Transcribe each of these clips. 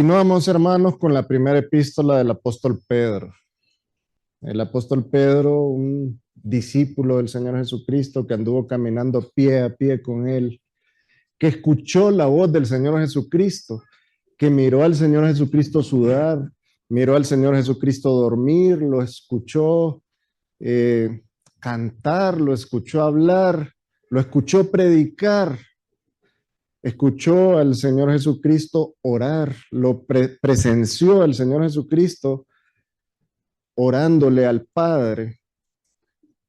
Continuamos, hermanos, con la primera epístola del apóstol Pedro. El apóstol Pedro, un discípulo del Señor Jesucristo que anduvo caminando pie a pie con él, que escuchó la voz del Señor Jesucristo, que miró al Señor Jesucristo sudar, miró al Señor Jesucristo dormir, lo escuchó eh, cantar, lo escuchó hablar, lo escuchó predicar. Escuchó al Señor Jesucristo orar, presenció al Señor Jesucristo orándole al Padre,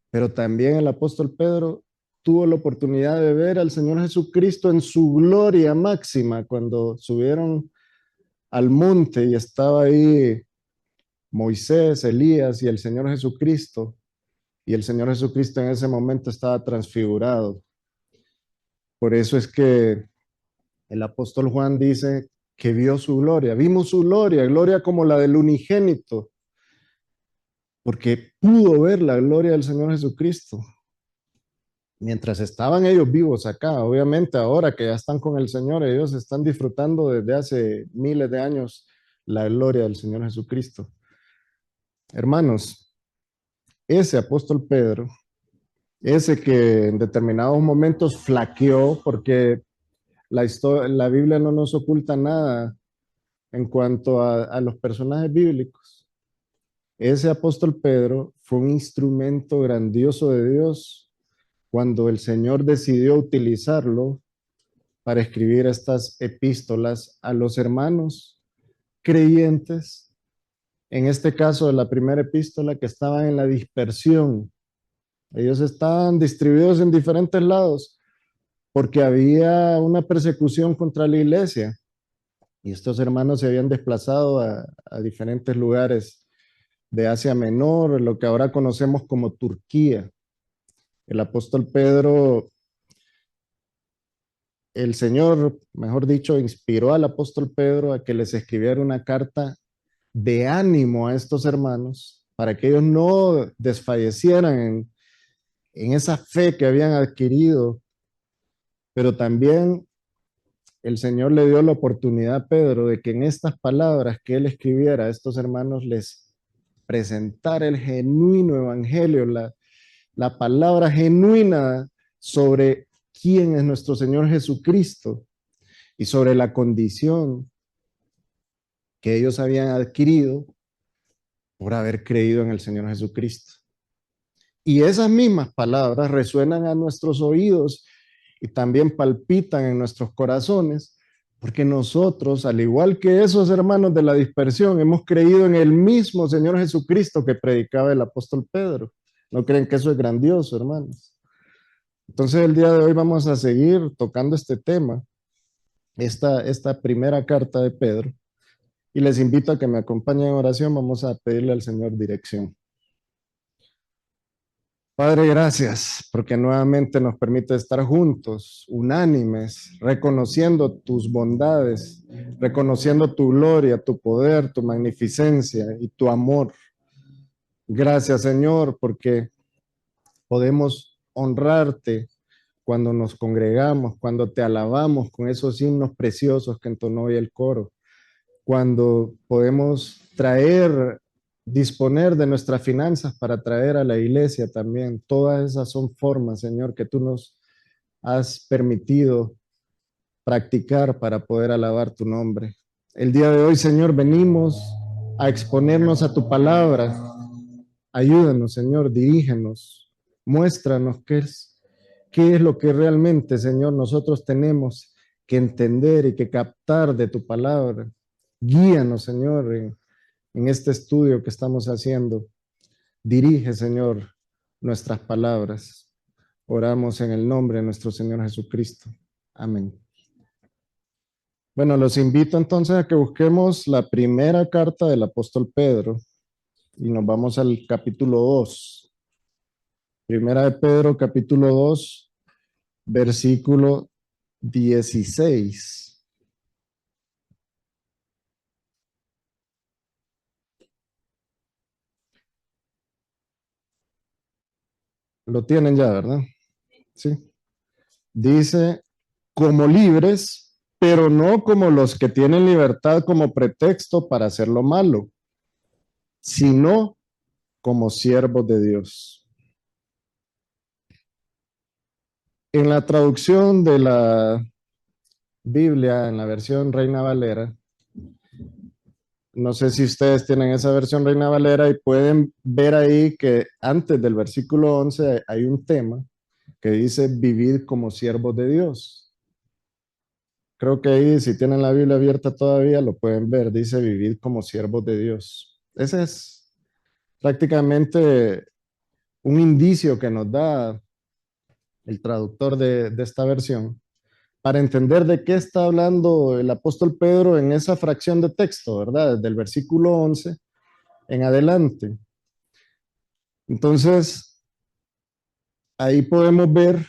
pero también el apóstol Pedro tuvo la oportunidad de ver al Señor Jesucristo en su gloria máxima cuando subieron al monte y estaba ahí Moisés, Elías y el Señor Jesucristo. Y el Señor Jesucristo en ese momento estaba transfigurado. Por eso es que el apóstol Juan dice que vio su gloria, vimos su gloria, gloria como la del unigénito, porque pudo ver la gloria del Señor Jesucristo. Mientras estaban ellos vivos acá, obviamente ahora que ya están con el Señor, ellos están disfrutando desde hace miles de años la gloria del Señor Jesucristo. Hermanos, ese apóstol Pedro, ese que en determinados momentos flaqueó, porque la Biblia no nos oculta nada en cuanto a los personajes bíblicos. Ese apóstol Pedro fue un instrumento grandioso de Dios cuando el Señor decidió utilizarlo para escribir estas epístolas a los hermanos creyentes, en este caso de la primera epístola, que estaban en la dispersión. Ellos estaban distribuidos en diferentes lados porque había una persecución contra la iglesia y estos hermanos se habían desplazado a diferentes lugares de Asia Menor, lo que ahora conocemos como Turquía. El apóstol Pedro, el Señor, mejor dicho, inspiró al apóstol Pedro a que les escribiera una carta de ánimo a estos hermanos para que ellos no desfallecieran en esa fe que habían adquirido, pero también el Señor le dio la oportunidad a Pedro de que en estas palabras que él escribiera a estos hermanos les presentara el genuino evangelio, la palabra genuina sobre quién es nuestro Señor Jesucristo y sobre la condición que ellos habían adquirido por haber creído en el Señor Jesucristo. Y esas mismas palabras resuenan a nuestros oídos y también palpitan en nuestros corazones, porque nosotros, al igual que esos hermanos de la dispersión, hemos creído en el mismo Señor Jesucristo que predicaba el apóstol Pedro. ¿No creen que eso es grandioso, hermanos? Entonces el día de hoy vamos a seguir tocando este tema, esta primera carta de Pedro, y les invito a que me acompañen en oración. Vamos a pedirle al Señor dirección. Padre, gracias porque nuevamente nos permite estar juntos, unánimes, reconociendo tus bondades, reconociendo tu gloria, tu poder, tu magnificencia y tu amor. Gracias, Señor, porque podemos honrarte cuando nos congregamos, cuando te alabamos con esos himnos preciosos que entonó hoy el coro, cuando podemos disponer de nuestras finanzas para traer a la iglesia también. Todas esas son formas, Señor, que tú nos has permitido practicar para poder alabar tu nombre. El día de hoy, Señor, venimos a exponernos a tu palabra. Ayúdanos, Señor, dirígenos, muéstranos qué es lo que realmente, Señor, nosotros tenemos que entender y que captar de tu palabra. Guíanos, Señor, en este estudio que estamos haciendo. Dirige, Señor, nuestras palabras. Oramos en el nombre de nuestro Señor Jesucristo. Amén. Bueno, los invito entonces a que busquemos la primera carta del apóstol Pedro y nos vamos al capítulo 2. Primera de Pedro, capítulo 2, versículo 16. Lo tienen ya, ¿verdad? Sí. Dice, como libres, pero no como los que tienen libertad como pretexto para hacer lo malo, sino como siervos de Dios. En la traducción de la Biblia, en la versión Reina Valera, no sé si ustedes tienen esa versión Reina Valera y pueden ver ahí que antes del versículo 11 hay un tema que dice vivir como siervos de Dios. Creo que ahí, si tienen la Biblia abierta todavía, lo pueden ver. Dice vivir como siervos de Dios. Ese es prácticamente un indicio que nos da el traductor de esta versión para entender de qué está hablando el apóstol Pedro en esa fracción de texto, ¿verdad? Desde el versículo 11 en adelante. Entonces, ahí podemos ver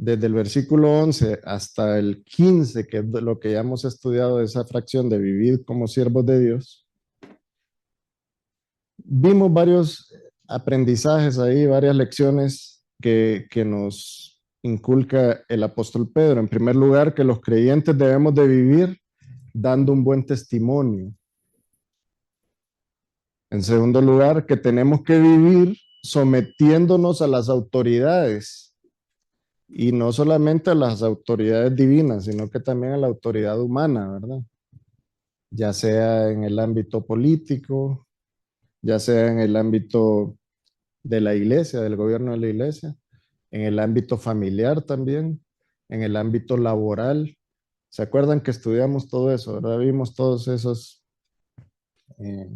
desde el versículo 11 hasta el 15, que es lo que ya hemos estudiado de esa fracción de vivir como siervos de Dios. Vimos varios aprendizajes ahí, varias lecciones que nos inculca el apóstol Pedro. En primer lugar, que los creyentes debemos de vivir dando un buen testimonio. En segundo lugar, que tenemos que vivir sometiéndonos a las autoridades y no solamente a las autoridades divinas, sino que también a la autoridad humana, ¿verdad? Ya sea en el ámbito político, ya sea en el ámbito de la iglesia, del gobierno de la iglesia, en el ámbito familiar también, en el ámbito laboral. ¿Se acuerdan que estudiamos todo eso, verdad? Vimos todos esos eh,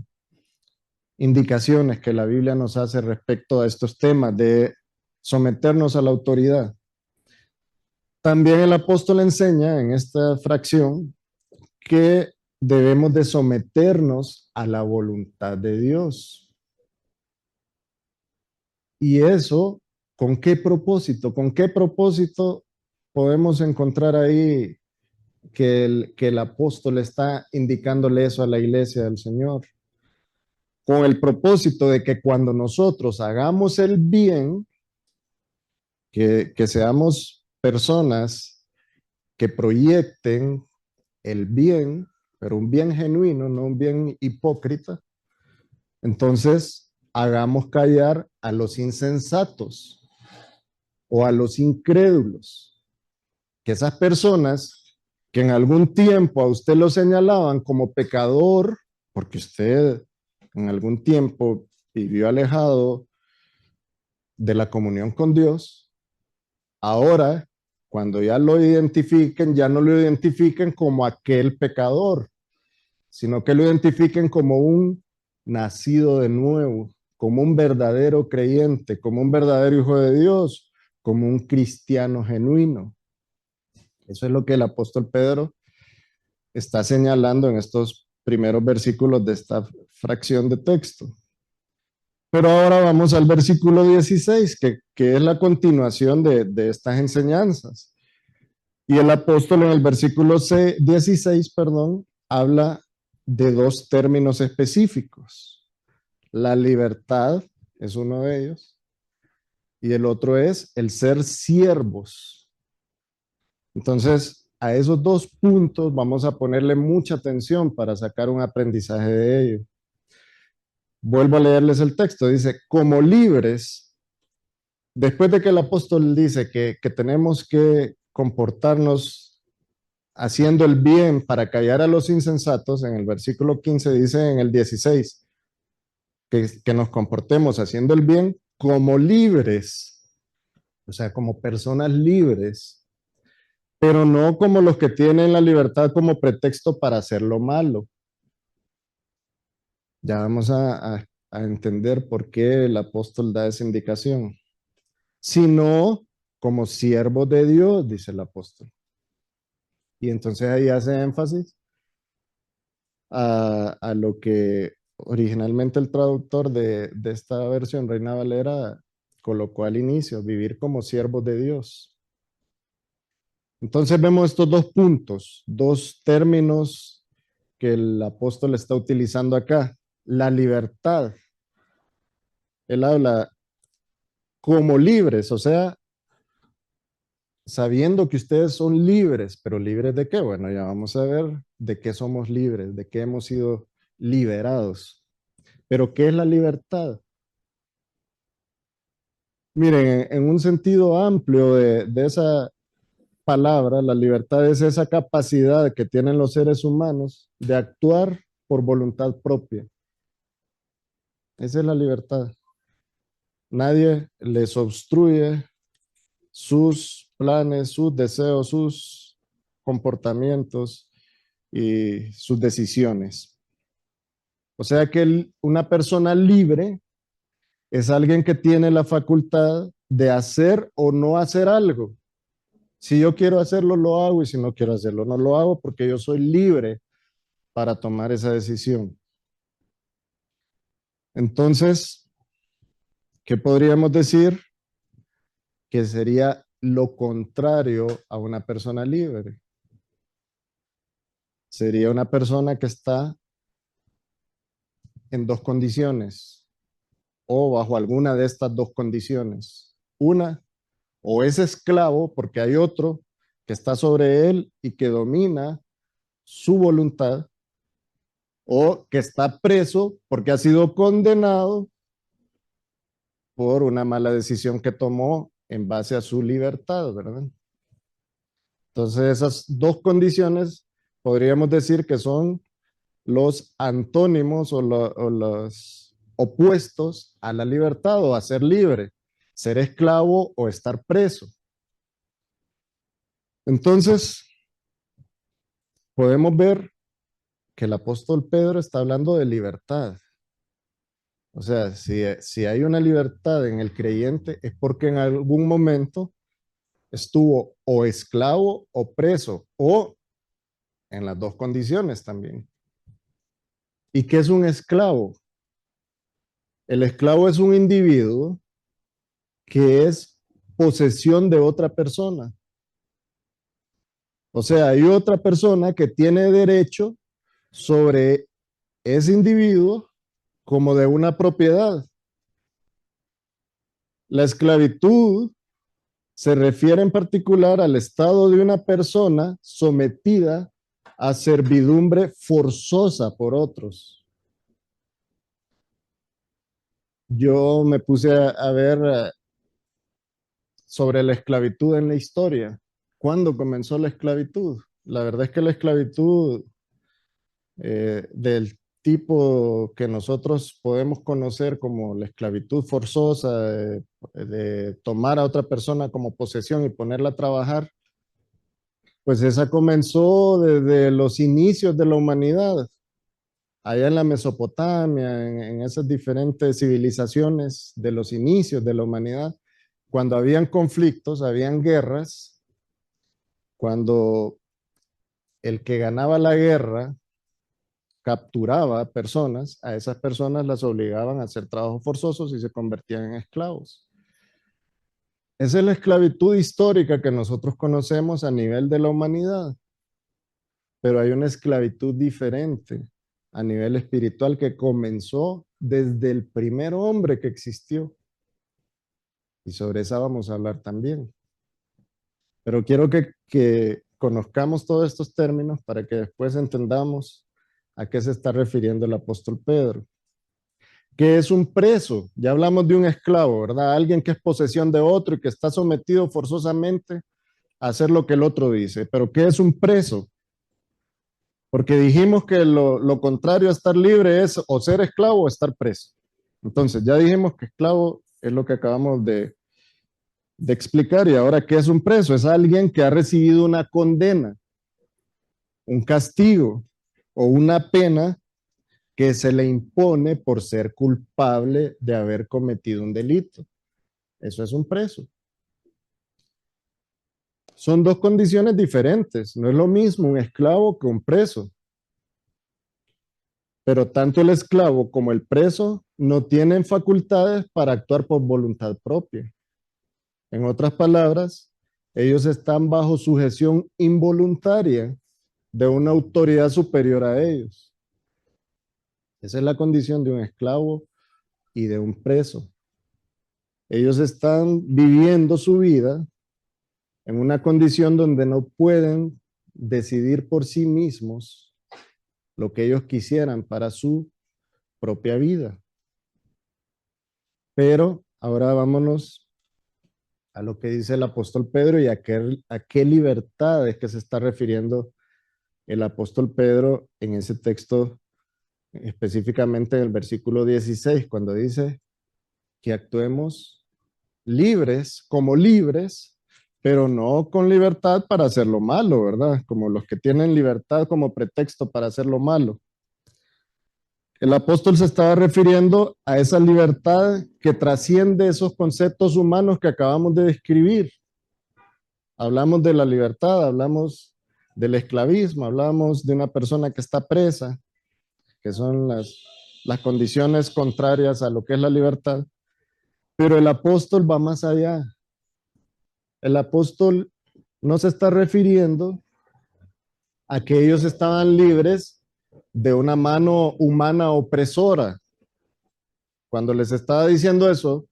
indicaciones que la Biblia nos hace respecto a estos temas de someternos a la autoridad. También el apóstol enseña en esta fracción que debemos de someternos a la voluntad de Dios. Y eso, ¿con qué propósito? ¿Con qué propósito podemos encontrar ahí que el apóstol está indicándole eso a la iglesia del Señor? Con el propósito de que cuando nosotros hagamos el bien, que seamos personas que proyecten el bien, pero un bien genuino, no un bien hipócrita. Entonces, hagamos callar a los insensatos o a los incrédulos, que esas personas que en algún tiempo a usted lo señalaban como pecador, porque usted en algún tiempo vivió alejado de la comunión con Dios, ahora, cuando ya lo identifiquen, ya no lo identifiquen como aquel pecador, sino que lo identifiquen como un nacido de nuevo, como un verdadero creyente, como un verdadero hijo de Dios, como un cristiano genuino. Eso es lo que el apóstol Pedro está señalando en estos primeros versículos de esta fracción de texto. Pero ahora vamos al versículo 16, que es la continuación de estas enseñanzas. Y el apóstol en el versículo 16, perdón, habla de dos términos específicos. La libertad es uno de ellos y el otro es el ser siervos. Entonces, a esos dos puntos vamos a ponerle mucha atención para sacar un aprendizaje de ello. Vuelvo a leerles el texto. Dice, como libres, después de que el apóstol dice que tenemos que comportarnos haciendo el bien para callar a los insensatos, en el versículo 15 dice en el 16, que nos comportemos haciendo el bien como libres, o sea, como personas libres, pero no como los que tienen la libertad como pretexto para hacer lo malo. Ya vamos a entender por qué el apóstol da esa indicación, sino como siervos de Dios, dice el apóstol. Y entonces ahí hace énfasis a lo que originalmente el traductor de esta versión, Reina Valera, colocó al inicio, vivir como siervos de Dios. Entonces vemos estos dos puntos, dos términos que el apóstol está utilizando acá. La libertad. Él habla como libres, o sea, sabiendo que ustedes son libres, pero ¿libres de qué? Bueno, ya vamos a ver de qué somos libres, de qué hemos sido liberados. Pero ¿qué es la libertad? Miren, en un sentido amplio de esa palabra, la libertad es esa capacidad que tienen los seres humanos de actuar por voluntad propia. Esa es la libertad. Nadie les obstruye sus planes, sus deseos, sus comportamientos y sus decisiones. O sea que una persona libre es alguien que tiene la facultad de hacer o no hacer algo. Si yo quiero hacerlo, lo hago, y si no quiero hacerlo, no lo hago, porque yo soy libre para tomar esa decisión. Entonces, ¿qué podríamos decir? Que sería lo contrario a una persona libre. Sería una persona que está en dos condiciones o bajo alguna de estas dos condiciones. Una, o es esclavo porque hay otro que está sobre él y que domina su voluntad, o que está preso porque ha sido condenado por una mala decisión que tomó en base a su libertad, ¿verdad? Entonces esas dos condiciones podríamos decir que son los antónimos o los opuestos a la libertad o a ser libre, ser esclavo o estar preso. Entonces, podemos ver que el apóstol Pedro está hablando de libertad. O sea, si hay una libertad en el creyente es porque en algún momento estuvo o esclavo o preso, o en las dos condiciones también. ¿Y qué es un esclavo? El esclavo es un individuo que es posesión de otra persona. O sea, hay otra persona que tiene derecho sobre ese individuo como de una propiedad. La esclavitud se refiere en particular al estado de una persona sometida a servidumbre forzosa por otros. Yo me puse a ver sobre la esclavitud en la historia. ¿Cuándo comenzó la esclavitud? La verdad es que la esclavitud del tipo que nosotros podemos conocer como la esclavitud forzosa, de tomar a otra persona como posesión y ponerla a trabajar, pues esa comenzó desde los inicios de la humanidad, allá en la Mesopotamia, en esas diferentes civilizaciones de los inicios de la humanidad, cuando habían conflictos, habían guerras, cuando el que ganaba la guerra capturaba personas, a esas personas las obligaban a hacer trabajos forzosos y se convertían en esclavos. Esa es la esclavitud histórica que nosotros conocemos a nivel de la humanidad, pero hay una esclavitud diferente a nivel espiritual que comenzó desde el primer hombre que existió. Y sobre esa vamos a hablar también. Pero quiero que conozcamos todos estos términos para que después entendamos a qué se está refiriendo el apóstol Pedro. ¿Qué es un preso? Ya hablamos de un esclavo, ¿verdad? Alguien que es posesión de otro y que está sometido forzosamente a hacer lo que el otro dice. Pero ¿qué es un preso? Porque dijimos que lo contrario a estar libre es o ser esclavo o estar preso. Entonces, ya dijimos que esclavo es lo que acabamos de explicar. Y ahora, ¿qué es un preso? Es alguien que ha recibido una condena, un castigo o una pena que se le impone por ser culpable de haber cometido un delito. Eso es un preso. Son dos condiciones diferentes. No es lo mismo un esclavo que un preso. Pero tanto el esclavo como el preso no tienen facultades para actuar por voluntad propia. En otras palabras, ellos están bajo sujeción involuntaria de una autoridad superior a ellos. Esa es la condición de un esclavo y de un preso. Ellos están viviendo su vida en una condición donde no pueden decidir por sí mismos lo que ellos quisieran para su propia vida. Pero ahora vámonos a lo que dice el apóstol Pedro y a qué libertad es que se está refiriendo el apóstol Pedro en ese texto, específicamente en el versículo 16, cuando dice que actuemos libres, como libres, pero no con libertad para hacer lo malo, ¿verdad? Como los que tienen libertad como pretexto para hacer lo malo. El apóstol se estaba refiriendo a esa libertad que trasciende esos conceptos humanos que acabamos de describir. Hablamos de la libertad, hablamos del esclavismo, hablamos de una persona que está presa, que son las condiciones contrarias a lo que es la libertad. Pero el apóstol va más allá. El apóstol no se está refiriendo a que ellos estaban libres de una mano humana opresora. Cuando les estaba diciendo eso,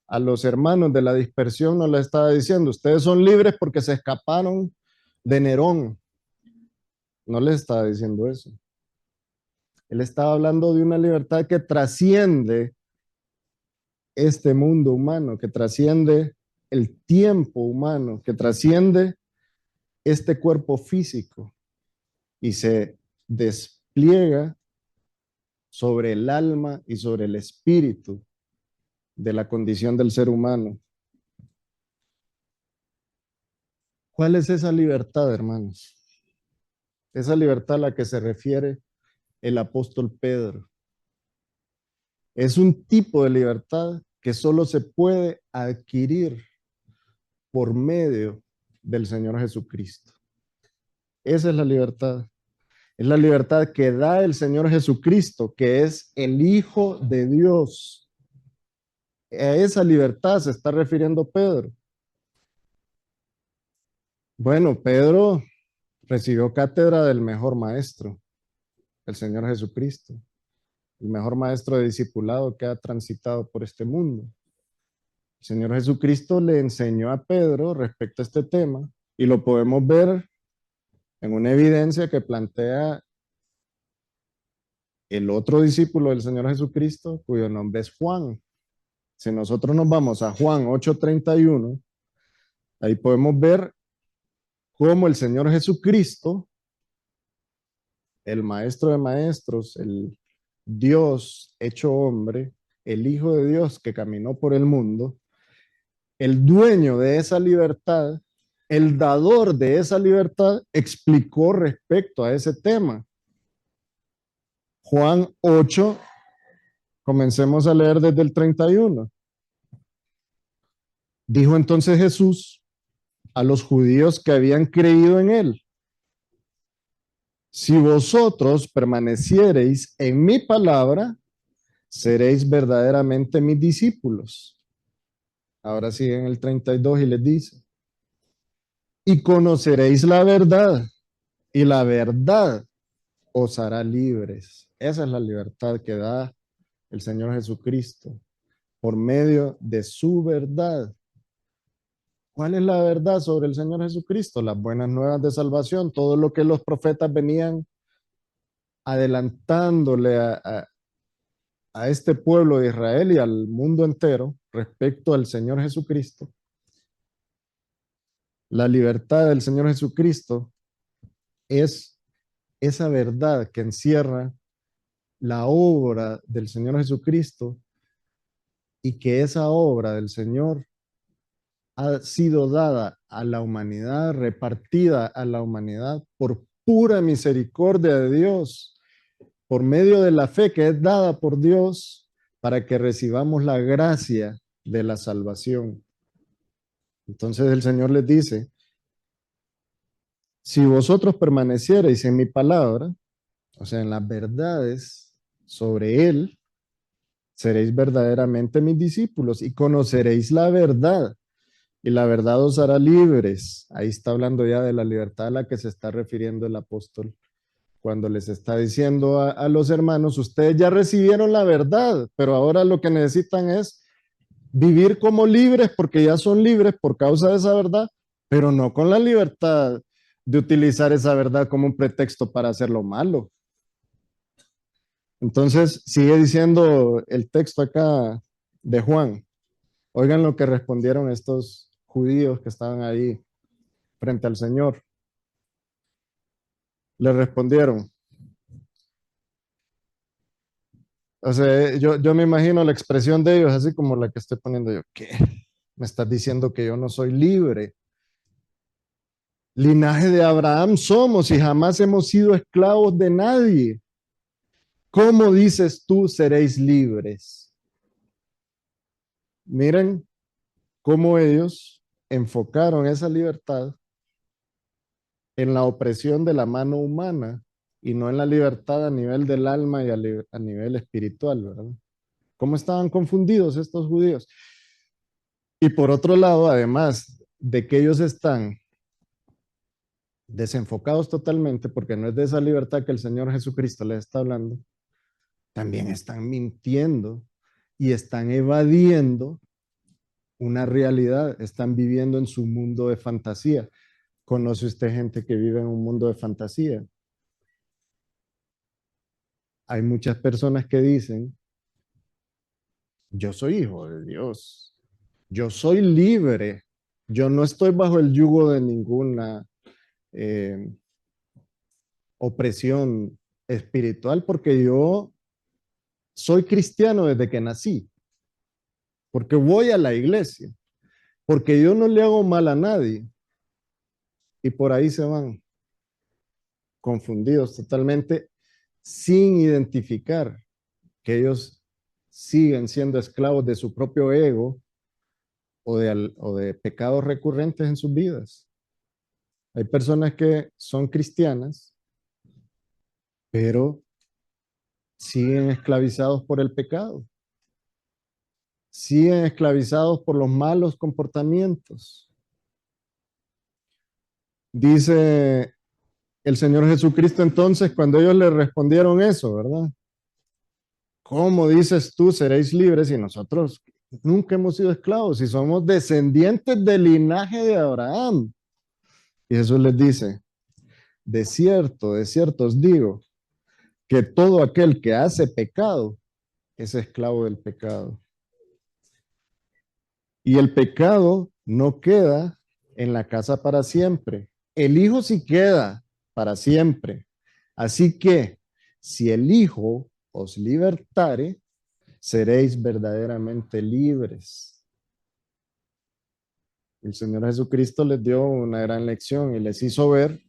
a los hermanos de la dispersión no les estaba diciendo, ustedes son libres porque se escaparon de Nerón. No les estaba diciendo eso. Él estaba hablando de una libertad que trasciende este mundo humano, que trasciende el tiempo humano, que trasciende este cuerpo físico y se despliega sobre el alma y sobre el espíritu de la condición del ser humano. ¿Cuál es esa libertad, hermanos? Esa libertad a la que se refiere el apóstol Pedro. Es un tipo de libertad que solo se puede adquirir por medio del Señor Jesucristo. Esa es la libertad. Es la libertad que da el Señor Jesucristo, que es el Hijo de Dios. A esa libertad se está refiriendo Pedro. Bueno, Pedro recibió cátedra del mejor maestro, el Señor Jesucristo, el mejor maestro de discipulado que ha transitado por este mundo. El Señor Jesucristo le enseñó a Pedro respecto a este tema y lo podemos ver en una evidencia que plantea el otro discípulo del Señor Jesucristo, cuyo nombre es Juan. Si nosotros nos vamos a Juan 8:31, ahí podemos ver cómo el Señor Jesucristo, el maestro de maestros, el Dios hecho hombre, el Hijo de Dios que caminó por el mundo, el dueño de esa libertad, el dador de esa libertad, explicó respecto a ese tema. Juan 8, comencemos a leer desde el 31. Dijo entonces Jesús a los judíos que habían creído en él: si vosotros permaneciereis en mi palabra, seréis verdaderamente mis discípulos. Ahora sigue en el 32 y les dice: y conoceréis la verdad, y la verdad os hará libres. Esa es la libertad que da el Señor Jesucristo por medio de su verdad. ¿Cuál es la verdad sobre el Señor Jesucristo? Las buenas nuevas de salvación, todo lo que los profetas venían adelantándole a este pueblo de Israel y al mundo entero respecto al Señor Jesucristo. La libertad del Señor Jesucristo es esa verdad que encierra la obra del Señor Jesucristo y que esa obra del Señor ha sido dada a la humanidad, repartida a la humanidad por pura misericordia de Dios, por medio de la fe que es dada por Dios para que recibamos la gracia de la salvación. Entonces el Señor les dice: si vosotros permaneciereis en mi palabra, o sea, en las verdades sobre Él, seréis verdaderamente mis discípulos y conoceréis la verdad, y la verdad os hará libres. Ahí está hablando ya de la libertad a la que se está refiriendo el apóstol cuando les está diciendo a los hermanos: ustedes ya recibieron la verdad, pero ahora lo que necesitan es vivir como libres, porque ya son libres por causa de esa verdad, pero no con la libertad de utilizar esa verdad como un pretexto para hacer lo malo. Entonces, sigue diciendo el texto acá de Juan. Oigan lo que respondieron estos judíos que estaban ahí frente al Señor. Le respondieron. O sea, yo me imagino la expresión de ellos así como la que estoy poniendo yo. ¿Qué? Me estás diciendo que yo no soy libre. Linaje de Abraham somos y jamás hemos sido esclavos de nadie. ¿Cómo dices tú seréis libres? Miren cómo ellos enfocaron esa libertad en la opresión de la mano humana y no en la libertad a nivel del alma y a nivel espiritual, ¿verdad? ¿Cómo estaban confundidos estos judíos? Y por otro lado, además de que ellos están desenfocados totalmente, porque no es de esa libertad que el Señor Jesucristo les está hablando, también están mintiendo y están evadiendo una realidad, están viviendo en su mundo de fantasía. ¿Conoce usted gente que vive en un mundo de fantasía? Hay muchas personas que dicen, yo soy hijo de Dios, yo soy libre, yo no estoy bajo el yugo de ninguna eh, opresión espiritual porque yo soy cristiano desde que nací, porque voy a la iglesia, porque yo no le hago mal a nadie y por ahí se van confundidos totalmente sin identificar que ellos siguen siendo esclavos de su propio ego o de pecados recurrentes en sus vidas. Hay personas que son cristianas, pero siguen esclavizados por el pecado, siguen esclavizados por los malos comportamientos. Dice el Señor Jesucristo entonces cuando ellos le respondieron eso, ¿verdad? ¿Cómo dices tú seréis libres y nosotros nunca hemos sido esclavos y somos descendientes del linaje de Abraham? Y Jesús les dice, de cierto os digo, que todo aquel que hace pecado es esclavo del pecado. Y el pecado no queda en la casa para siempre. El Hijo sí queda para siempre. Así que si el Hijo os libertare, seréis verdaderamente libres. El Señor Jesucristo les dio una gran lección y les hizo ver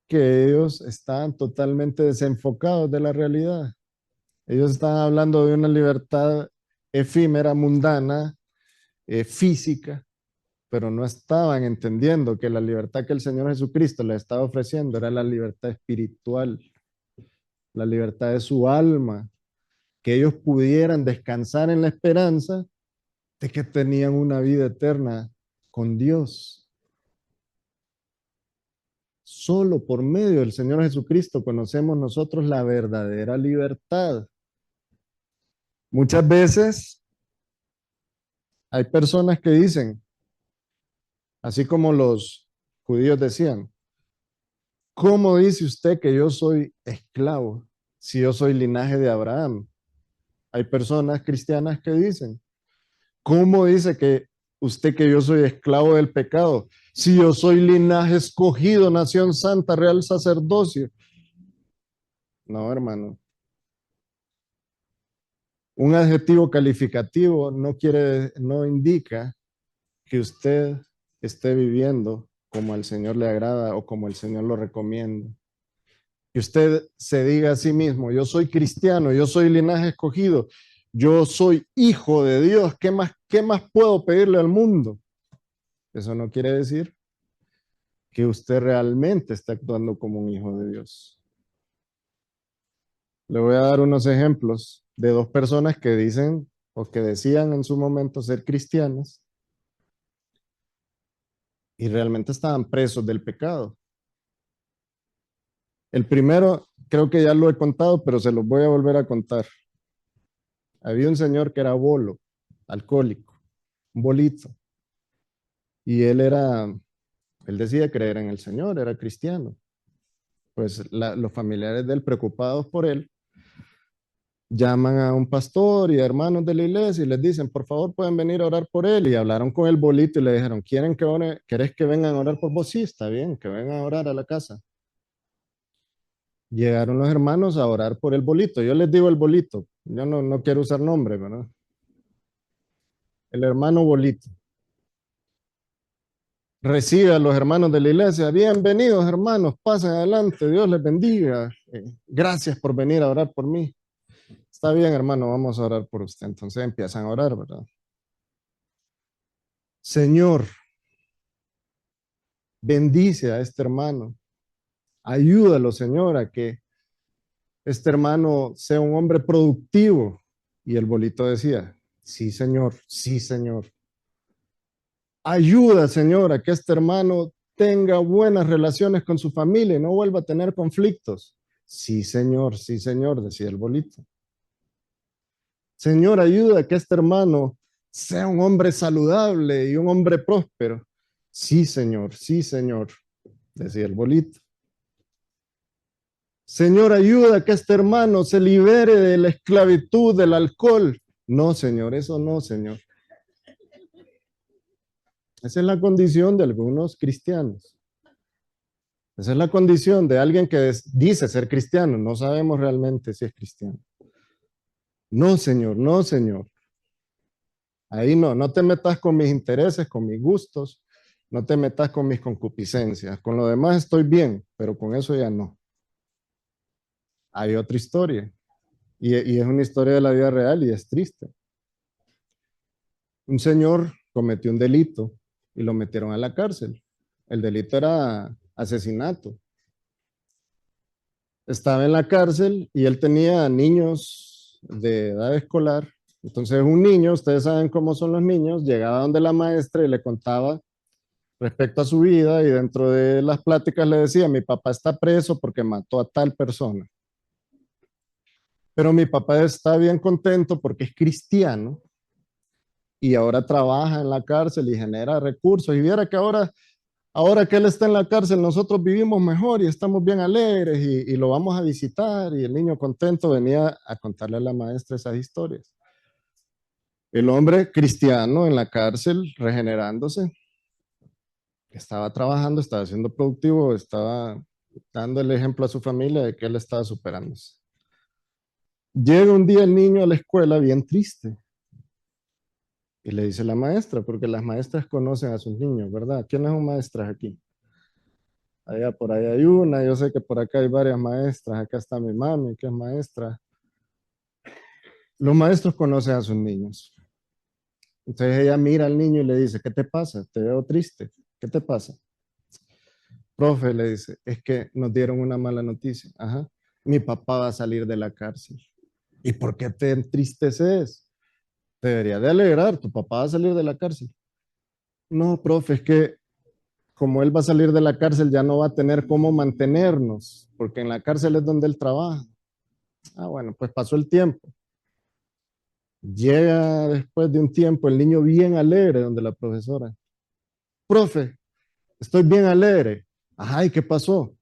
que ellos están totalmente desenfocados de la realidad. Ellos están hablando de una libertad efímera, mundana, física, pero no estaban entendiendo que la libertad que el Señor Jesucristo les estaba ofreciendo era la libertad espiritual, la libertad de su alma, que ellos pudieran descansar en la esperanza de que tenían una vida eterna con Dios. Solo por medio del Señor Jesucristo conocemos nosotros la verdadera libertad. Muchas veces hay personas que dicen, así como los judíos decían, ¿cómo dice usted que yo soy esclavo si yo soy linaje de Abraham? Hay personas cristianas que dicen, ¿cómo dice que usted que yo soy esclavo del pecado si yo soy linaje escogido, nación santa, real sacerdocio? No, hermano. Un adjetivo calificativo no indica que usted esté viviendo como al Señor le agrada o como el Señor lo recomienda. Que usted se diga a sí mismo, yo soy cristiano, yo soy linaje escogido, yo soy hijo de Dios, qué más puedo pedirle al mundo? Eso no quiere decir que usted realmente está actuando como un hijo de Dios. Le voy a dar unos ejemplos de dos personas que dicen o que decían en su momento ser cristianas y realmente estaban presos del pecado. El primero, creo que ya lo he contado, pero se los voy a volver a contar. Había un señor que era bolo, alcohólico, un bolito. Y él decía creer en el Señor, era cristiano. Pues los familiares de él, preocupados por él, llaman a un pastor y a hermanos de la iglesia y les dicen, por favor, pueden venir a orar por él. Y hablaron con el bolito y le dijeron, ¿querés que vengan a orar por vos? Sí, está bien, que vengan a orar a la casa. Llegaron los hermanos a orar por el bolito. Yo les digo el bolito, yo no quiero usar nombre, ¿verdad? El hermano bolito. Recibe a los hermanos de la iglesia. Bienvenidos, hermanos, pasen adelante, Dios les bendiga. Gracias por venir a orar por mí. Está bien, hermano, vamos a orar por usted. Entonces empiezan a orar, ¿verdad? Señor, bendice a este hermano. Ayúdalo, Señor, a que este hermano sea un hombre productivo. Y el bolito decía, sí, Señor, sí, Señor. Ayuda, Señor, a que este hermano tenga buenas relaciones con su familia y no vuelva a tener conflictos. Sí, Señor, decía el bolito. Señor, ayuda a que este hermano sea un hombre saludable y un hombre próspero. Sí, Señor, decía el bolito. Señor, ayuda a que este hermano se libere de la esclavitud del alcohol. No, Señor, eso no, Señor. Esa es la condición de algunos cristianos. Esa es la condición de alguien que dice ser cristiano. No sabemos realmente si es cristiano. No, Señor, no, Señor. Ahí no te metas con mis intereses, con mis gustos, no te metas con mis concupiscencias. Con lo demás estoy bien, pero con eso ya no. Hay otra historia y es una historia de la vida real y es triste. Un señor cometió un delito y lo metieron a la cárcel. El delito era asesinato. Estaba en la cárcel y él tenía niños de edad escolar. Entonces un niño, ustedes saben cómo son los niños, llegaba donde la maestra y le contaba respecto a su vida y dentro de las pláticas le decía, mi papá está preso porque mató a tal persona. Pero mi papá está bien contento porque es cristiano y ahora trabaja en la cárcel y genera recursos. Y viera que ahora que él está en la cárcel, nosotros vivimos mejor y estamos bien alegres y lo vamos a visitar. Y el niño contento venía a contarle a la maestra esas historias. El hombre cristiano en la cárcel, regenerándose, estaba trabajando, estaba siendo productivo, estaba dando el ejemplo a su familia de que él estaba superándose. Llega un día el niño a la escuela bien triste y le dice la maestra, porque las maestras conocen a sus niños, ¿verdad? ¿Quiénes son maestras aquí? Allá por ahí hay una, yo sé que por acá hay varias maestras, acá está mi mami, que es maestra. Los maestros conocen a sus niños. Entonces ella mira al niño y le dice, ¿qué te pasa? Te veo triste. ¿Qué te pasa? Profe, le dice, es que nos dieron una mala noticia. Ajá, mi papá va a salir de la cárcel. ¿Y por qué te entristeces? Te debería de alegrar, tu papá va a salir de la cárcel. No, profe, es que como él va a salir de la cárcel ya no va a tener cómo mantenernos, porque en la cárcel es donde él trabaja. Ah, bueno, pues pasó el tiempo. Llega después de un tiempo el niño bien alegre donde la profesora. Profe, estoy bien alegre. Ajá, ¿y qué pasó?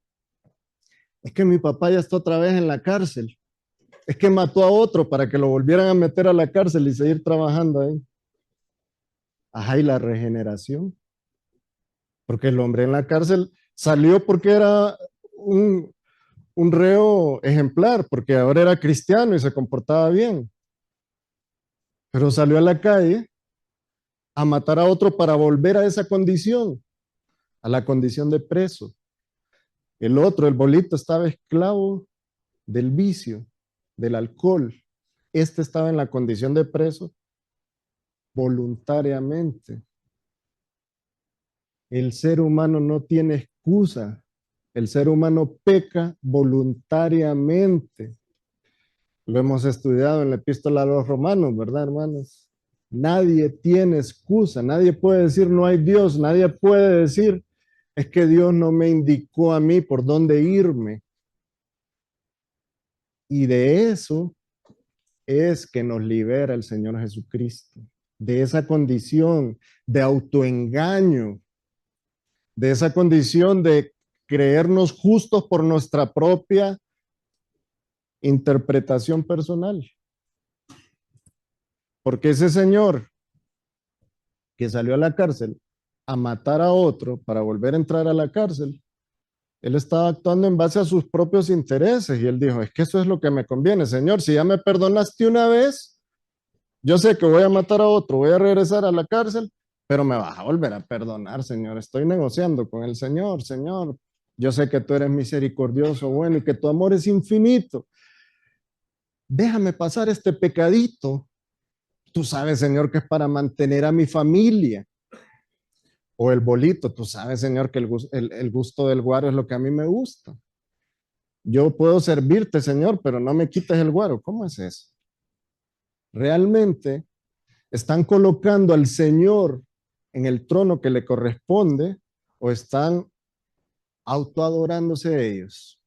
Es que mi papá ya está otra vez en la cárcel. Es que mató a otro para que lo volvieran a meter a la cárcel y seguir trabajando ahí. Ajá, y la regeneración. Porque el hombre en la cárcel salió porque era un reo ejemplar, porque ahora era cristiano y se comportaba bien. Pero salió a la calle a matar a otro para volver a esa condición, a la condición de preso. El otro, el bolito, estaba esclavo del vicio, del alcohol. Este estaba en la condición de preso voluntariamente. El ser humano no tiene excusa. El ser humano peca voluntariamente. Lo hemos estudiado en la epístola a los romanos, ¿verdad, hermanos? Nadie tiene excusa, nadie puede decir no hay Dios, nadie puede decir es que Dios no me indicó a mí por dónde irme. Y de eso es que nos libera el Señor Jesucristo. de esa condición de autoengaño, de esa condición de creernos justos por nuestra propia interpretación personal. Porque ese señor que salió a la cárcel a matar a otro para volver a entrar a la cárcel, él estaba actuando en base a sus propios intereses y él dijo, es que eso es lo que me conviene, señor, si ya me perdonaste una vez, yo sé que voy a matar a otro, voy a regresar a la cárcel, pero me vas a volver a perdonar, señor, estoy negociando con el Señor, Señor, yo sé que tú eres misericordioso, bueno, y que tu amor es infinito, déjame pasar este pecadito, tú sabes, Señor, que es para mantener a mi familia. O el bolito, tú sabes, Señor, que el gusto del guaro es lo que a mí me gusta. Yo puedo servirte, Señor, pero no me quites el guaro. ¿Cómo es eso? Realmente están colocando al Señor en el trono que le corresponde o están autoadorándose ellos.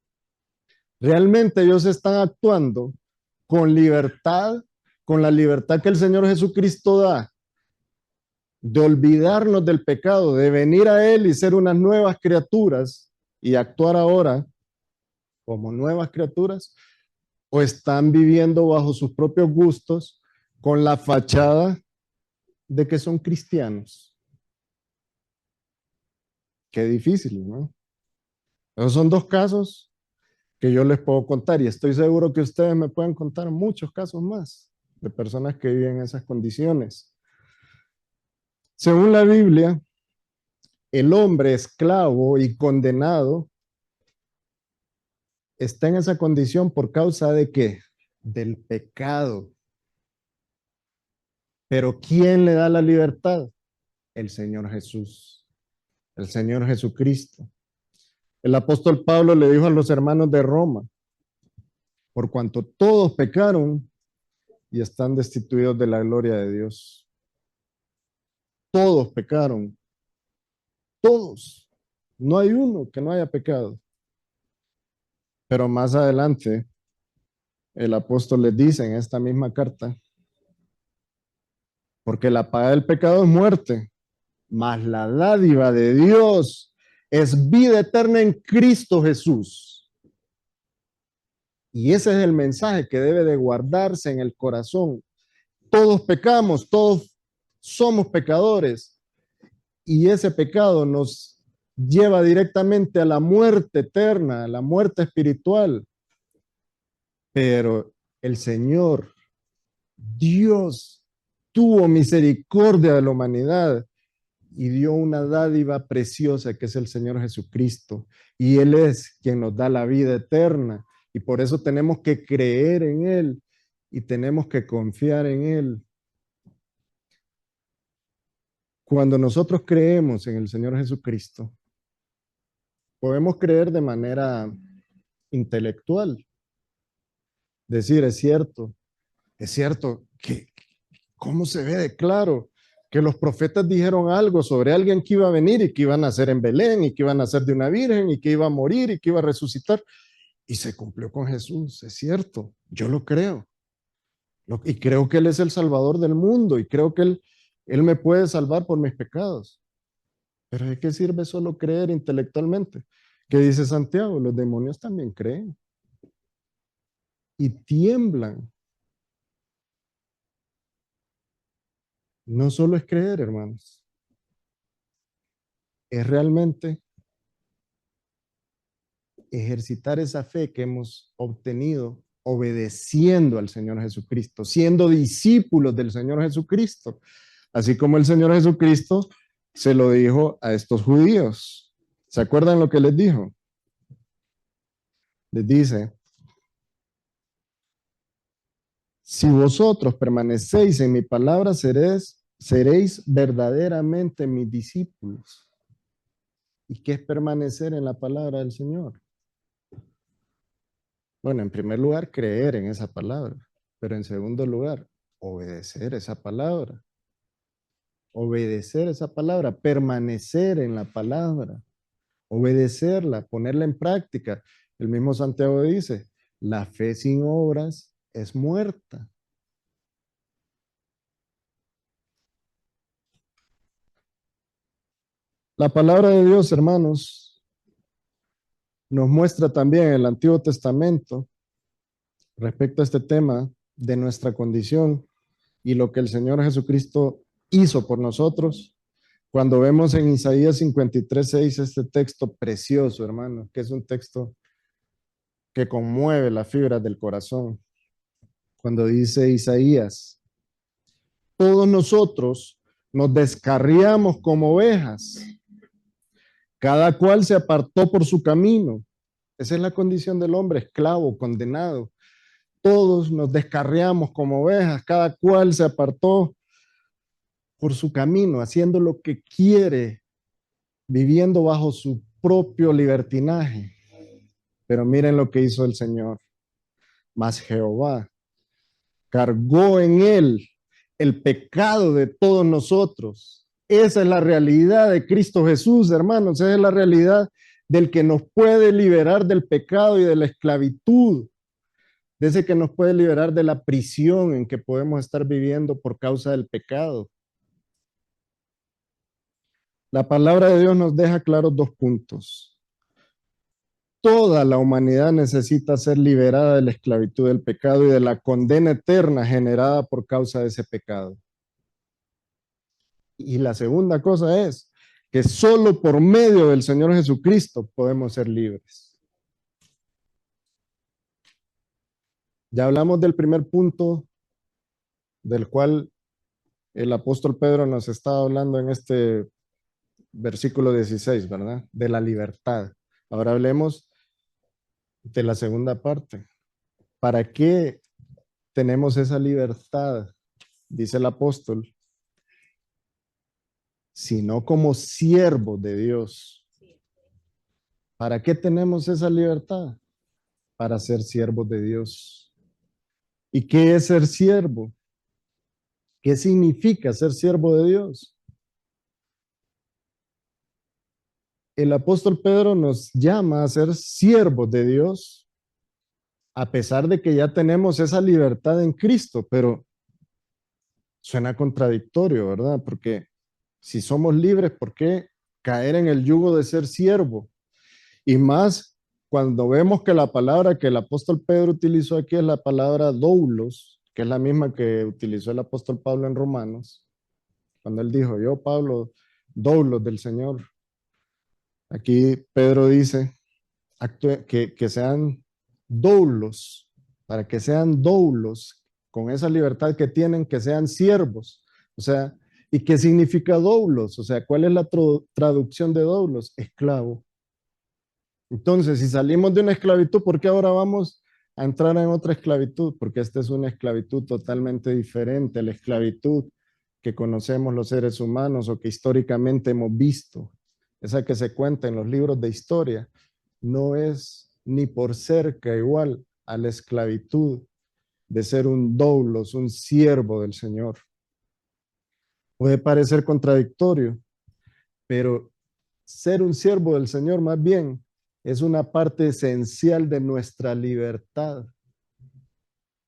Realmente ellos están actuando con libertad, con la libertad que el Señor Jesucristo da, de olvidarnos del pecado, de venir a Él y ser unas nuevas criaturas y actuar ahora como nuevas criaturas, o están viviendo bajo sus propios gustos con la fachada de que son cristianos. Qué difícil, ¿no? Esos son dos casos que yo les puedo contar y estoy seguro que ustedes me pueden contar muchos casos más de personas que viven en esas condiciones. Según la Biblia, el hombre esclavo y condenado está en esa condición por causa de qué? Del pecado. Pero ¿quién le da la libertad? El Señor Jesús, el Señor Jesucristo. El apóstol Pablo le dijo a los hermanos de Roma, por cuanto todos pecaron y están destituidos de la gloria de Dios. Todos pecaron, todos. No hay uno que no haya pecado. Pero más adelante, el apóstol les dice en esta misma carta, porque la paga del pecado es muerte, mas la dádiva de Dios es vida eterna en Cristo Jesús. Y ese es el mensaje que debe de guardarse en el corazón. Todos pecamos, todos somos pecadores y ese pecado nos lleva directamente a la muerte eterna, a la muerte espiritual. Pero el Señor, Dios, tuvo misericordia de la humanidad y dio una dádiva preciosa que es el Señor Jesucristo. Y Él es quien nos da la vida eterna. Y por eso tenemos que creer en Él y tenemos que confiar en Él. Cuando nosotros creemos en el Señor Jesucristo, podemos creer de manera intelectual. Decir, es cierto que, ¿cómo se ve de claro que los profetas dijeron algo sobre alguien que iba a venir y que iba a nacer en Belén y que iba a nacer de una virgen y que iba a morir y que iba a resucitar? Y se cumplió con Jesús, es cierto, yo lo creo. Y creo que Él es el Salvador del mundo y creo que Él me puede salvar por mis pecados. Pero ¿de qué sirve solo creer intelectualmente? ¿Qué dice Santiago? Los demonios también creen y tiemblan. No solo es creer, hermanos, es realmente ejercitar esa fe que hemos obtenido obedeciendo al Señor Jesucristo, siendo discípulos del Señor Jesucristo, así como el Señor Jesucristo se lo dijo a estos judíos. ¿Se acuerdan lo que les dijo? Les dice, si vosotros permanecéis en mi palabra, seréis verdaderamente mis discípulos. ¿Y qué es permanecer en la palabra del Señor? Bueno, en primer lugar, creer en esa palabra, pero en segundo lugar, obedecer esa palabra. Obedecer esa palabra, permanecer en la palabra, obedecerla, ponerla en práctica. El mismo Santiago dice, la fe sin obras es muerta. La palabra de Dios, hermanos, nos muestra también en el Antiguo Testamento respecto a este tema de nuestra condición y lo que el Señor Jesucristo hizo por nosotros. Cuando vemos en Isaías 53:6 este texto precioso, hermano, que es un texto que conmueve las fibras del corazón. Cuando dice Isaías, todos nosotros nos descarriamos como ovejas, cada cual se apartó por su camino. Esa es la condición del hombre, esclavo, condenado. Todos nos descarriamos como ovejas, cada cual se apartó por su camino, haciendo lo que quiere, viviendo bajo su propio libertinaje. Pero miren lo que hizo el Señor. Mas Jehová cargó en él el pecado de todos nosotros. Esa es la realidad de Cristo Jesús, hermanos. Esa es la realidad del que nos puede liberar del pecado y de la esclavitud, de ese que nos puede liberar de la prisión en que podemos estar viviendo por causa del pecado. La palabra de Dios nos deja claros dos puntos. Toda la humanidad necesita ser liberada de la esclavitud del pecado y de la condena eterna generada por causa de ese pecado. Y la segunda cosa es que solo por medio del Señor Jesucristo podemos ser libres. Ya hablamos del primer punto del cual el apóstol Pedro nos está hablando en este versículo 16, ¿verdad? De la libertad. Ahora hablemos de la segunda parte. ¿Para qué tenemos esa libertad? Dice el apóstol, sino como siervos de Dios. ¿Para qué tenemos esa libertad? Para ser siervos de Dios. ¿Y qué es ser siervo? ¿Qué significa ser siervo de Dios? El apóstol Pedro nos llama a ser siervos de Dios, a pesar de que ya tenemos esa libertad en Cristo, pero suena contradictorio, ¿verdad? Porque si somos libres, ¿por qué caer en el yugo de ser siervo? Y más cuando vemos que la palabra que el apóstol Pedro utilizó aquí es la palabra doulos, que es la misma que utilizó el apóstol Pablo en Romanos, cuando él dijo, yo, Pablo, doulos del Señor. Aquí Pedro dice que sean doulos, para que sean doulos, con esa libertad que tienen, que sean siervos. O sea, ¿y qué significa doulos? O sea, ¿cuál es la traducción de doulos? Esclavo. Entonces, si salimos de una esclavitud, ¿por qué ahora vamos a entrar en otra esclavitud? Porque esta es una esclavitud totalmente diferente a la esclavitud que conocemos los seres humanos o que históricamente hemos visto. Esa que se cuenta en los libros de historia no es ni por cerca igual a la esclavitud de ser un doulos, un siervo del Señor. Puede parecer contradictorio, pero ser un siervo del Señor más bien es una parte esencial de nuestra libertad.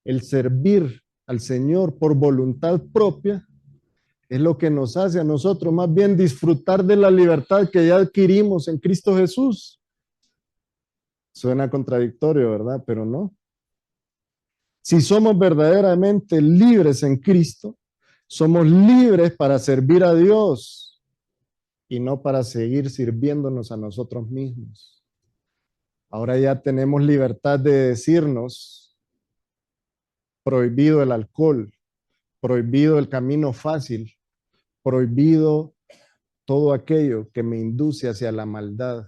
El servir al Señor por voluntad propia es lo que nos hace a nosotros más bien disfrutar de la libertad que ya adquirimos en Cristo Jesús. Suena contradictorio, ¿verdad? Pero no. Si somos verdaderamente libres en Cristo, somos libres para servir a Dios y no para seguir sirviéndonos a nosotros mismos. Ahora ya tenemos libertad de decirnos, prohibido el alcohol, prohibido el camino fácil, prohibido todo aquello que me induce hacia la maldad.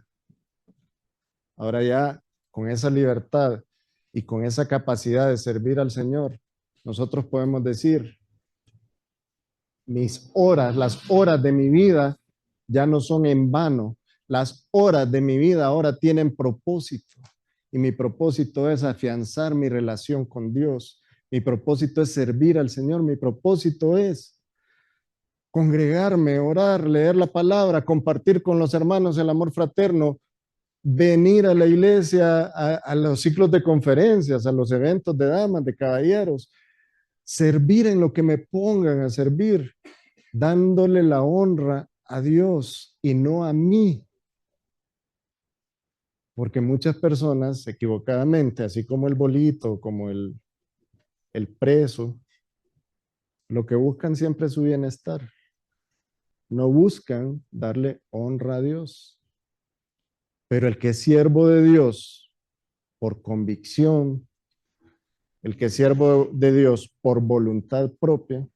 Ahora ya con esa libertad y con esa capacidad de servir al Señor, nosotros podemos decir, mis horas, las horas de mi vida ya no son en vano. Las horas de mi vida ahora tienen propósito. Y mi propósito es afianzar mi relación con Dios. Mi propósito es servir al Señor. Mi propósito es congregarme, orar, leer la palabra, compartir con los hermanos el amor fraterno, venir a la iglesia, a los ciclos de conferencias, a los eventos de damas, de caballeros, servir en lo que me pongan a servir, dándole la honra a Dios y no a mí. Porque muchas personas equivocadamente, así como el bolito, como el preso, lo que buscan siempre es su bienestar. No buscan darle honra a Dios. Pero el que es siervo de Dios por convicción, el que es siervo de Dios por voluntad propia,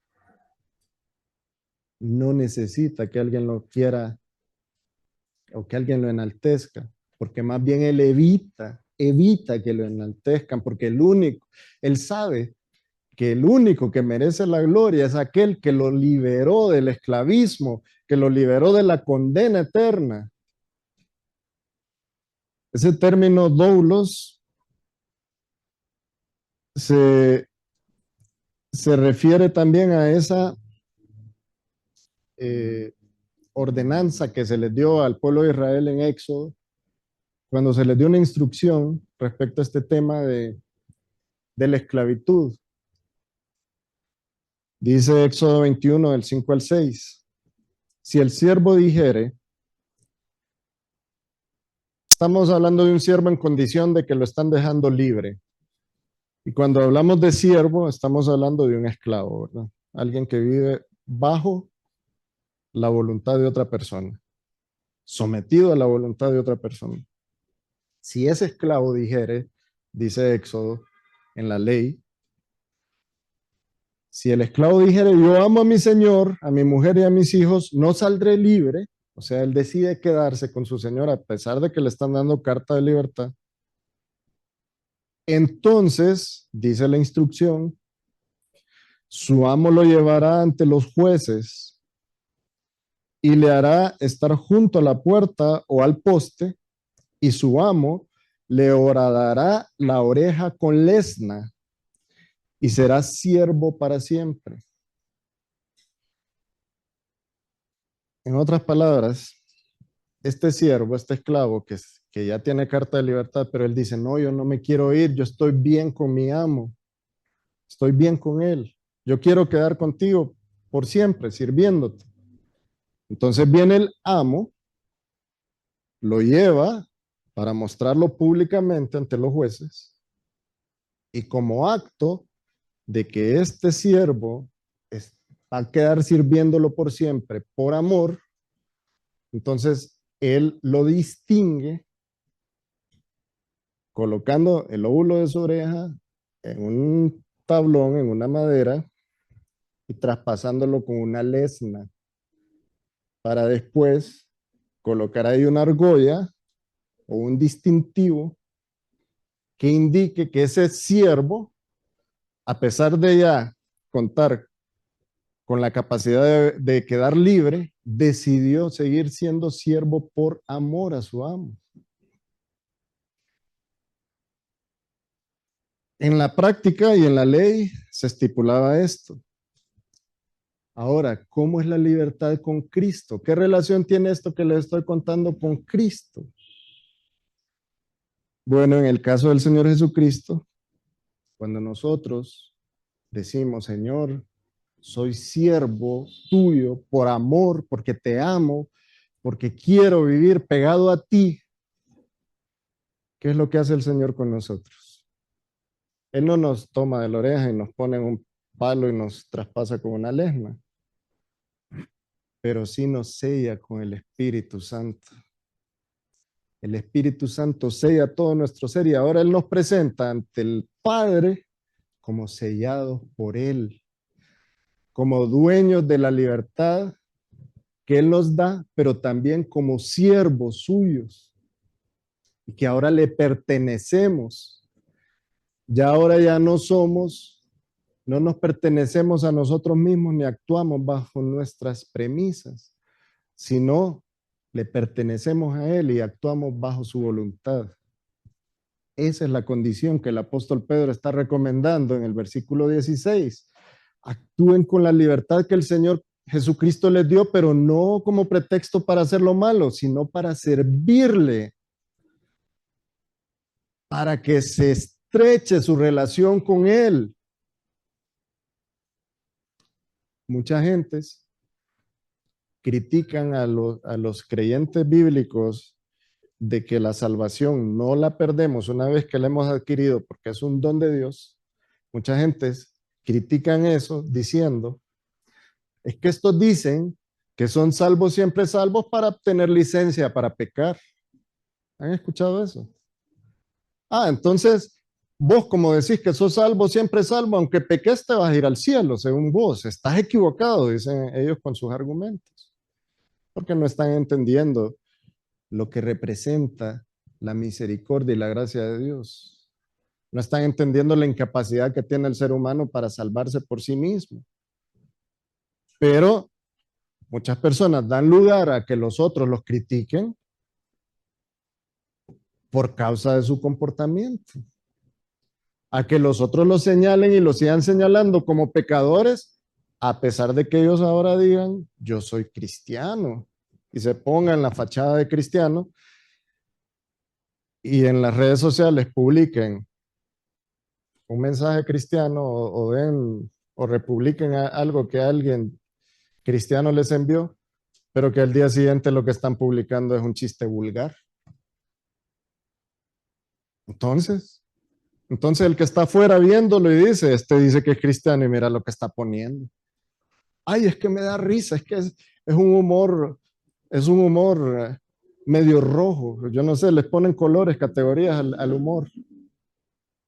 no necesita que alguien lo quiera o que alguien lo enaltezca, porque más bien él evita que lo enaltezcan, porque él sabe que el único que merece la gloria es aquel que lo liberó del esclavismo, que lo liberó de la condena eterna. Ese término doulos se, se refiere también a esa eh, ordenanza que se les dio al pueblo de Israel en Éxodo, cuando se les dio una instrucción respecto a este tema de la esclavitud. Dice Éxodo 21, del 5 al 6. Si el siervo dijere, estamos hablando de un siervo en condición de que lo están dejando libre. Y cuando hablamos de siervo, estamos hablando de un esclavo, ¿verdad? Alguien que vive bajo la voluntad de otra persona, sometido a la voluntad de otra persona. Si ese esclavo dijere, dice Éxodo, en la ley, si el esclavo dijere, yo amo a mi señor, a mi mujer y a mis hijos, no saldré libre, o sea, él decide quedarse con su señor a pesar de que le están dando carta de libertad, entonces, dice la instrucción, su amo lo llevará ante los jueces y le hará estar junto a la puerta o al poste, y su amo le horadará la oreja con lesna y será siervo para siempre. En otras palabras, este siervo, este esclavo que ya tiene carta de libertad, pero él dice, no, yo no me quiero ir, yo estoy bien con mi amo, estoy bien con él, yo quiero quedar contigo por siempre, sirviéndote. Entonces viene el amo, lo lleva para mostrarlo públicamente ante los jueces y como acto de que este siervo va a quedar sirviéndolo por siempre por amor, entonces él lo distingue colocando el óvulo de su oreja en un tablón, en una madera, y traspasándolo con una lesna, para después colocar ahí una argolla o un distintivo que indique que ese siervo, a pesar de ya contar con la capacidad de quedar libre, decidió seguir siendo siervo por amor a su amo. En la práctica y en la ley se estipulaba esto. Ahora, ¿cómo es la libertad con Cristo? ¿Qué relación tiene esto que les estoy contando con Cristo? Bueno, en el caso del Señor Jesucristo, cuando nosotros decimos, Señor, soy siervo tuyo por amor, porque te amo, porque quiero vivir pegado a ti, ¿qué es lo que hace el Señor con nosotros? Él no nos toma de la oreja y nos pone en un palo y nos traspasa con una lesma, pero sí nos sella con el Espíritu Santo. El Espíritu Santo sella todo nuestro ser y ahora Él nos presenta ante el Padre como sellados por Él, como dueños de la libertad que Él nos da, pero también como siervos suyos y que ahora le pertenecemos. Ya ahora ya no somos, no nos pertenecemos a nosotros mismos ni actuamos bajo nuestras premisas, sino le pertenecemos a Él y actuamos bajo su voluntad. Esa es la condición que el apóstol Pedro está recomendando en el versículo 16. Actúen con la libertad que el Señor Jesucristo les dio, pero no como pretexto para hacer lo malo, sino para servirle, para que se estreche su relación con Él. Muchas gentes critican a los creyentes bíblicos de que la salvación no la perdemos una vez que la hemos adquirido porque es un don de Dios, mucha gente critican eso diciendo, es que estos dicen que son salvos siempre salvos para obtener licencia para pecar. ¿Han escuchado eso? Ah, entonces vos como decís que sos salvo siempre salvo, aunque peques te vas a ir al cielo, según vos. Estás equivocado, dicen ellos con sus argumentos, porque no están entendiendo lo que representa la misericordia y la gracia de Dios. No están entendiendo la incapacidad que tiene el ser humano para salvarse por sí mismo. Pero muchas personas dan lugar a que los otros los critiquen por causa de su comportamiento, a que los otros los señalen y los sigan señalando como pecadores, a pesar de que ellos ahora digan, yo soy cristiano, y se pongan la fachada de cristiano y en las redes sociales publiquen un mensaje cristiano o den o republiquen algo que alguien cristiano les envió, pero que al día siguiente lo que están publicando es un chiste vulgar. Entonces, entonces el que está afuera viéndolo y dice, este dice que es cristiano y mira lo que está poniendo. Ay, es que me da risa, es que es un humor medio rojo. Yo no sé, les ponen colores, categorías al humor.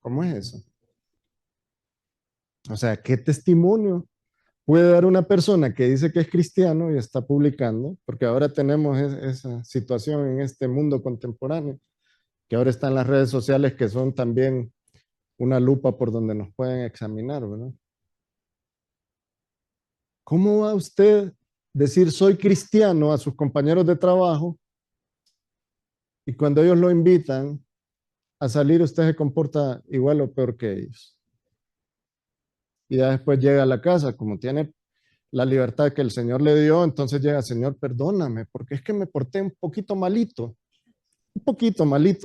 ¿Cómo es eso? O sea, ¿qué testimonio puede dar una persona que dice que es cristiano y está publicando? Porque ahora tenemos esa situación en este mundo contemporáneo, que ahora están las redes sociales que son también una lupa por donde nos pueden examinar, ¿verdad? ¿Cómo va usted decir soy cristiano a sus compañeros de trabajo y cuando ellos lo invitan a salir usted se comporta igual o peor que ellos? Y ya después llega a la casa, como tiene la libertad que el Señor le dio, entonces llega, Señor, perdóname, porque es que me porté un poquito malito,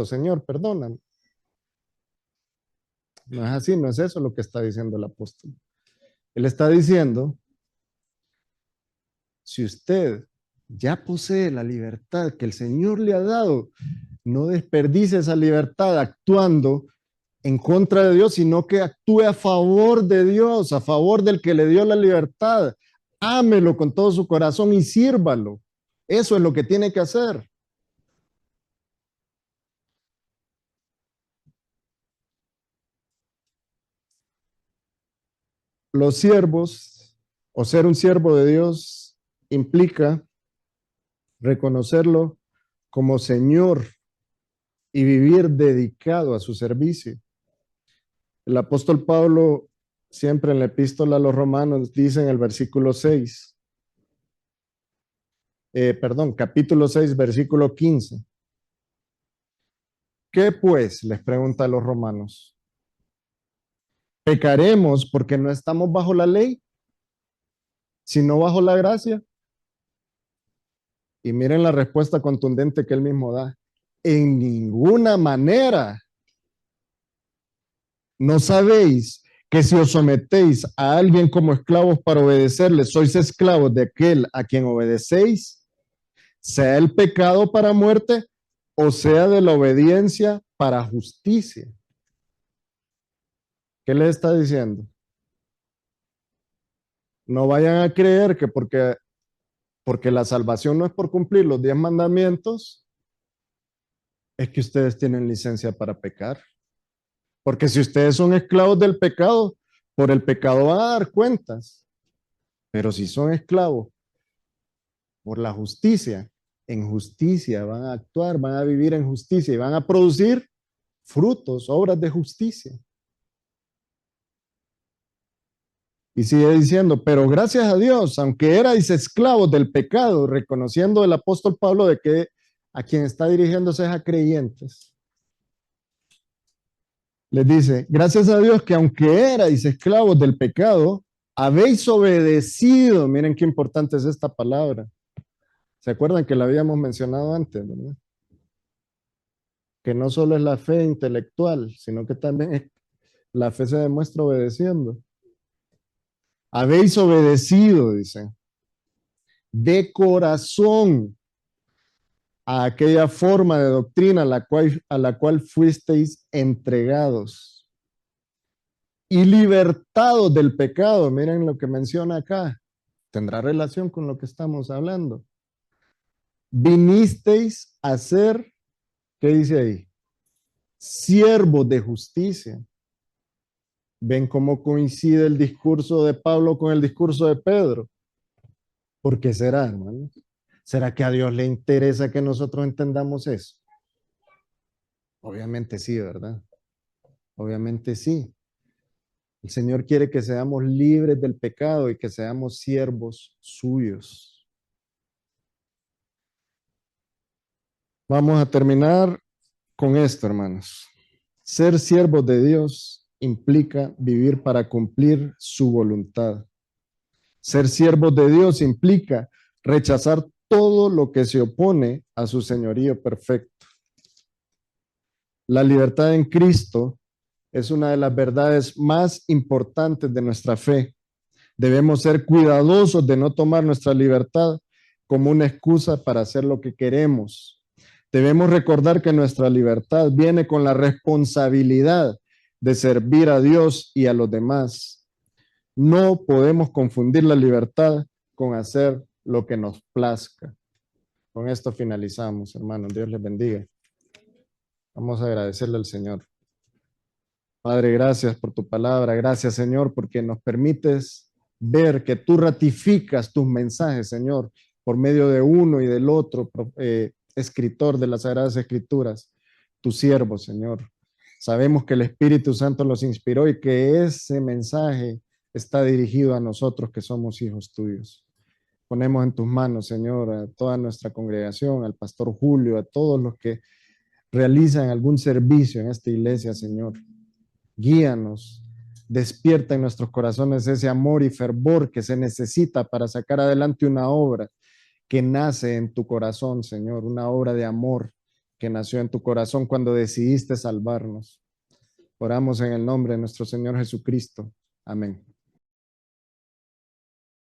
Señor, perdóname. No es así, no es eso lo que está diciendo el apóstol. Él está diciendo, si usted ya posee la libertad que el Señor le ha dado, no desperdicie esa libertad actuando en contra de Dios, sino que actúe a favor de Dios, a favor del que le dio la libertad. Ámelo con todo su corazón y sírvalo. Eso es lo que tiene que hacer. Los siervos o ser un siervo de Dios implica reconocerlo como Señor y vivir dedicado a su servicio. El apóstol Pablo siempre en la epístola a los romanos dice en el versículo 6, capítulo 6, versículo 15. ¿Qué pues? Les pregunta a los romanos. ¿Pecaremos porque no estamos bajo la ley, sino bajo la gracia? Y miren la respuesta contundente que él mismo da. En ninguna manera. ¿No sabéis que si os sometéis a alguien como esclavos para obedecerle, sois esclavos de aquel a quien obedecéis? Sea el pecado para muerte o sea de la obediencia para justicia. ¿Qué le está diciendo? No vayan a creer que porque la salvación no es por cumplir los 10 mandamientos, es que ustedes tienen licencia para pecar. Porque si ustedes son esclavos del pecado, por el pecado van a dar cuentas. Pero si son esclavos por la justicia, en justicia van a actuar, van a vivir en justicia y van a producir frutos, obras de justicia. Y sigue diciendo, pero gracias a Dios, aunque erais esclavos del pecado, reconociendo el apóstol Pablo de que a quien está dirigiéndose es a creyentes, les dice, gracias a Dios que aunque erais esclavos del pecado, habéis obedecido. Miren qué importante es esta palabra. ¿Se acuerdan que la habíamos mencionado antes, verdad? Que no solo es la fe intelectual, sino que también la fe se demuestra obedeciendo. Habéis obedecido, dice. de corazón a aquella forma de doctrina a la cual fuisteis entregados y libertados del pecado. Miren lo que menciona acá. Tendrá relación con lo que estamos hablando. Vinisteis a ser, ¿qué dice ahí? Siervos de justicia. ¿Ven cómo coincide el discurso de Pablo con el discurso de Pedro? ¿Por qué será, hermano? ¿Será que a Dios le interesa que nosotros entendamos eso? Obviamente sí, ¿verdad? Obviamente sí. El Señor quiere que seamos libres del pecado y que seamos siervos suyos. Vamos a terminar con esto, hermanos. Ser siervos de Dios implica vivir para cumplir su voluntad. Ser siervos de Dios implica rechazar todo lo que se opone a su señorío perfecto. La libertad en Cristo es una de las verdades más importantes de nuestra fe. Debemos ser cuidadosos de no tomar nuestra libertad como una excusa para hacer lo que queremos. Debemos recordar que nuestra libertad viene con la responsabilidad de servir a Dios y a los demás. No podemos confundir la libertad con hacer lo que nos plazca. Con esto finalizamos, hermanos. Dios les bendiga. Vamos a agradecerle al Señor. Padre, gracias por tu palabra. Gracias, Señor, porque nos permites ver que tú ratificas tus mensajes, Señor, por medio de uno y del otro escritor de las Sagradas Escrituras, tu siervo, Señor. Sabemos que el Espíritu Santo los inspiró y que ese mensaje está dirigido a nosotros que somos hijos tuyos. Ponemos en tus manos, Señor, a toda nuestra congregación, al pastor Julio, a todos los que realizan algún servicio en esta iglesia, Señor. Guíanos, despierta en nuestros corazones ese amor y fervor que se necesita para sacar adelante una obra que nace en tu corazón, Señor, una obra de amor que nació en tu corazón cuando decidiste salvarnos. Oramos en el nombre de nuestro Señor Jesucristo. Amén.